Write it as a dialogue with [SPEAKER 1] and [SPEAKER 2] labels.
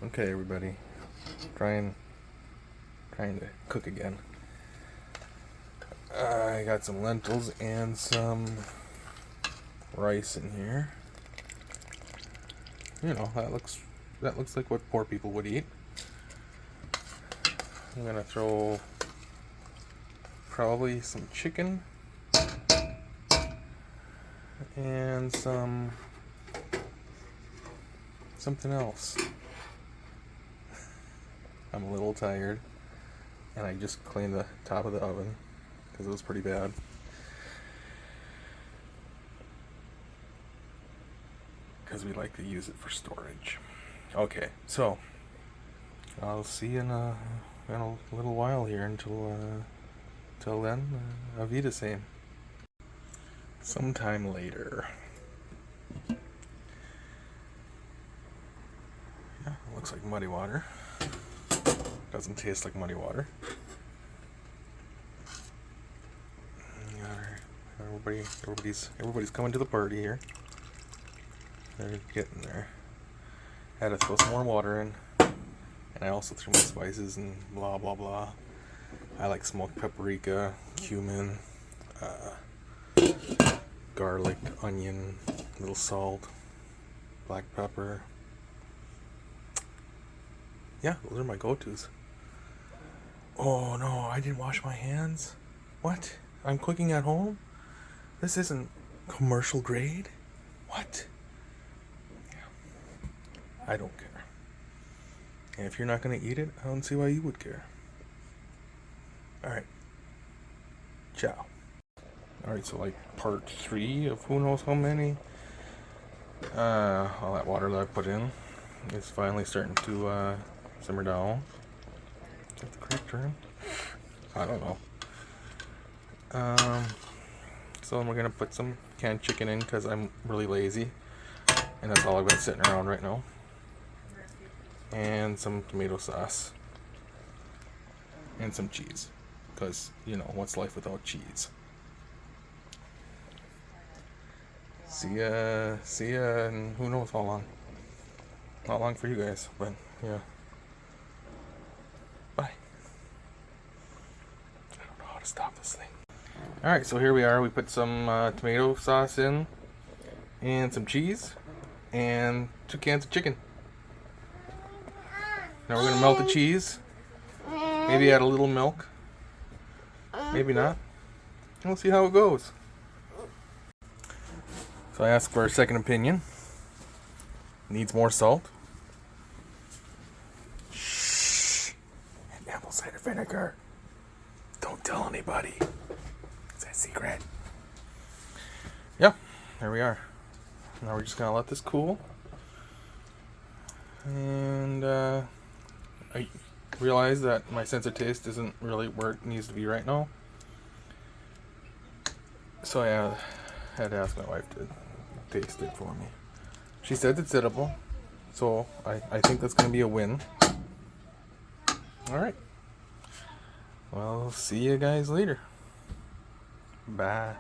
[SPEAKER 1] Okay, everybody, trying to cook again. I got some lentils and some rice in here. You know, that looks like what poor people would eat. I'm gonna throw probably some chicken and something else. I'm a little tired, and I just cleaned the top of the oven because it was pretty bad. Because we like to use it for storage. Okay, so I'll see you in a little while here until then. Auf Wiedersehen. Sometime later. Yeah, looks like muddy water. Doesn't taste like muddy water. Everybody's coming to the party here. They're getting there. Had to throw some more water in, and I also threw my spices and blah blah blah. I like smoked paprika, cumin, garlic, onion, little salt, black pepper. Yeah, those are my go-tos. Oh no, I didn't wash my hands. What? I'm cooking at home? This isn't commercial grade? What? I don't care. And if you're not going to eat it, I don't see why you would care. Alright. Ciao. Alright, so like part 3 of who knows how many. All that water that I put in is finally starting to simmer down. Is that the correct term? I don't know. So then we're going to put some canned chicken in because I'm really lazy. And that's all I've got sitting around right now. And some tomato sauce. And some cheese. Because, you know, what's life without cheese? See ya, and who knows how long. Not long for you guys, but yeah. Bye. I don't know how to stop this thing. Alright, so here we are. We put some tomato sauce in, and some cheese, and 2 cans of chicken. Now we're going to melt the cheese. Maybe add a little milk. Maybe not. We'll see how it goes. So I asked for a second opinion. Needs more salt. Shh. And apple cider vinegar. Don't tell anybody. It's a secret. Yeah, there we are. Now we're just gonna let this cool. And I realize that my sense of taste isn't really where it needs to be right now. So I had to ask my wife to taste it for me. She said it's edible, so I think that's going to be a win. Alright. Well, see you guys later. Bye.